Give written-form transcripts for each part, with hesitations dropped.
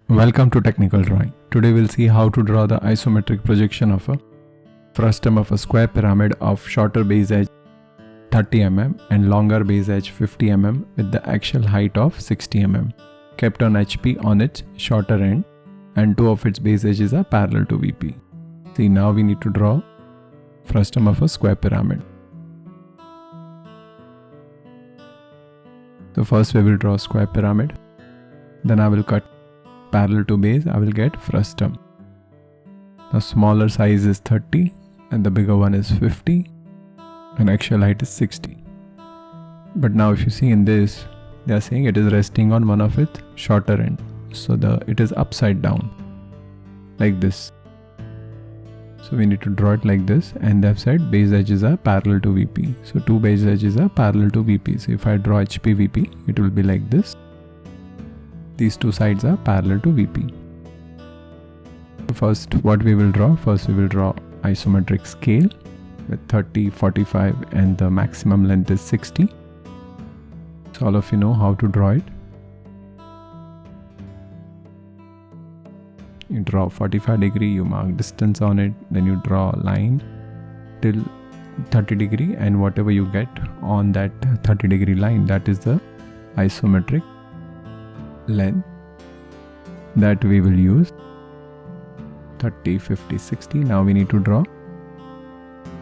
Welcome to Technical Drawing. Today we'll see how to draw the isometric projection of a frustum of a square pyramid of shorter base edge 30 mm and longer base edge 50 mm with the axial height of 60 mm, kept on HP on its shorter end, and two of its base edges are parallel to VP. See, now we need to draw frustum of a square pyramid. So first we will draw square pyramid, then I will cut parallel to base, I will get frustum. The smaller size is 30 and the bigger one is 50 and axial height is 60. But now if you see in this, they are saying it is resting on one of its shorter end. So it is upside down like this. So we need to draw it like this, and they have said base edges are parallel to VP. So two base edges are parallel to VP. So if I draw HP VP, it will be like this. These two sides are parallel to VP. So first what we will draw? First we will draw isometric scale with 30, 45 and the maximum length is 60. So all of you know how to draw it. You draw 45 degree, you mark distance on it, then you draw a line till 30 degree, and whatever you get on that 30 degree line, that is the isometric length that we will use. 30, 50, 60. Now we need to draw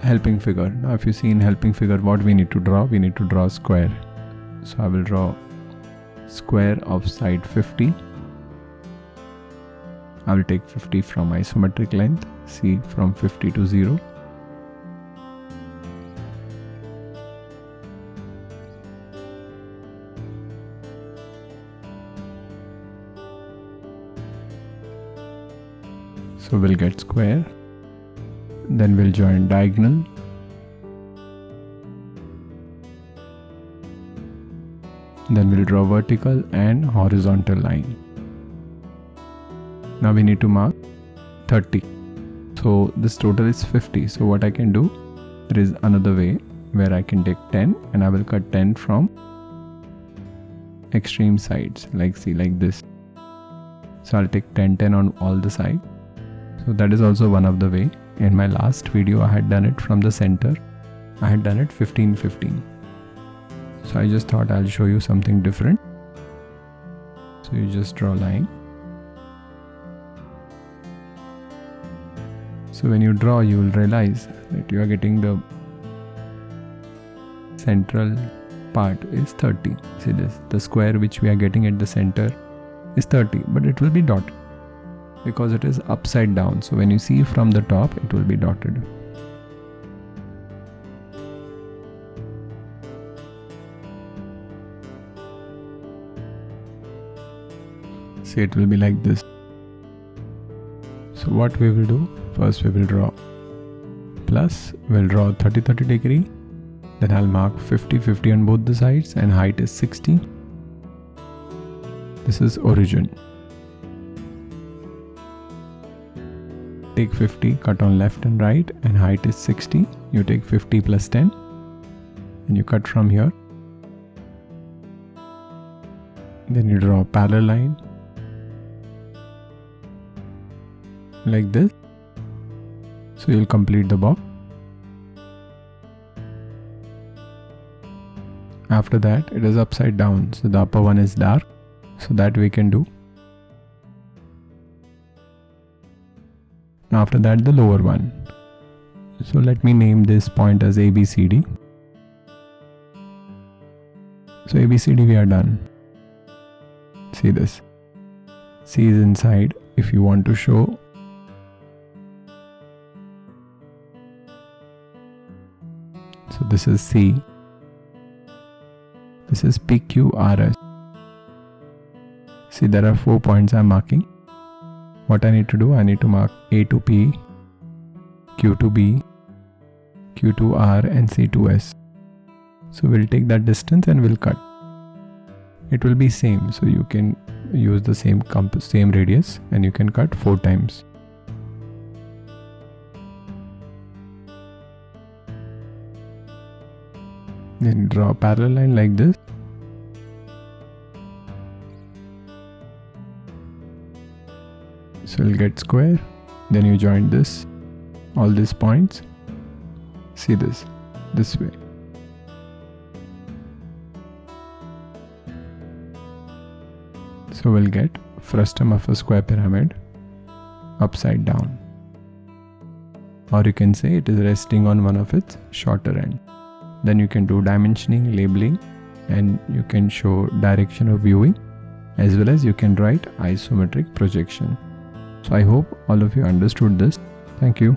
helping figure. Now if you see in helping figure what we need to draw, we need to draw square. So I will draw square of side 50. I will take 50 from isometric length, see from 50 to 0. So we'll get square, then we'll join diagonal, then we'll draw vertical and horizontal line. Now we need to mark 30. So this total is 50. So what I can do, there is another way where I can take 10 and I will cut 10 from extreme sides, like this. So I'll take 10 on all the sides. So that is also one of the way. In my last video I had done it from the center. I had done it 15. So I just thought I'll show you something different. So you just draw a line. So when you draw, you will realize that you are getting the central part is 30. See this, the square which we are getting at the center is 30, but it will be dotted because it is upside down. So when you see from the top, it will be dotted. See, it will be like this. So what we will do? First we will draw plus, we'll draw 30 degree, then I'll mark 50 on both the sides and height is 60. This is origin. Take 50, cut on left and right, and height is 60. You take 50 plus 10 and you cut from here. Then you draw a parallel line like this. So you'll complete the box. After that, it is upside down. So the upper one is dark. So that we can do. After that, the lower one. So let me name this point as ABCD. So ABCD we are done. See this. C is inside. If you want to show, so this is C, this is PQRS. See, there are 4 points I am marking. What I need to do, I need to mark A to P, Q to B, Q to R and C to S. So we'll take that distance and we'll cut. It will be same, so you can use the same radius and you can cut 4 times. Then draw a parallel line like this. So you'll get square. Then you join this, all these points. See this way. So we'll get frustum of a square pyramid upside down. Or you can say it is resting on one of its shorter ends. Then you can do dimensioning, labeling, and you can show direction of viewing, as well as you can write isometric projection. So I hope all of you understood this. Thank you.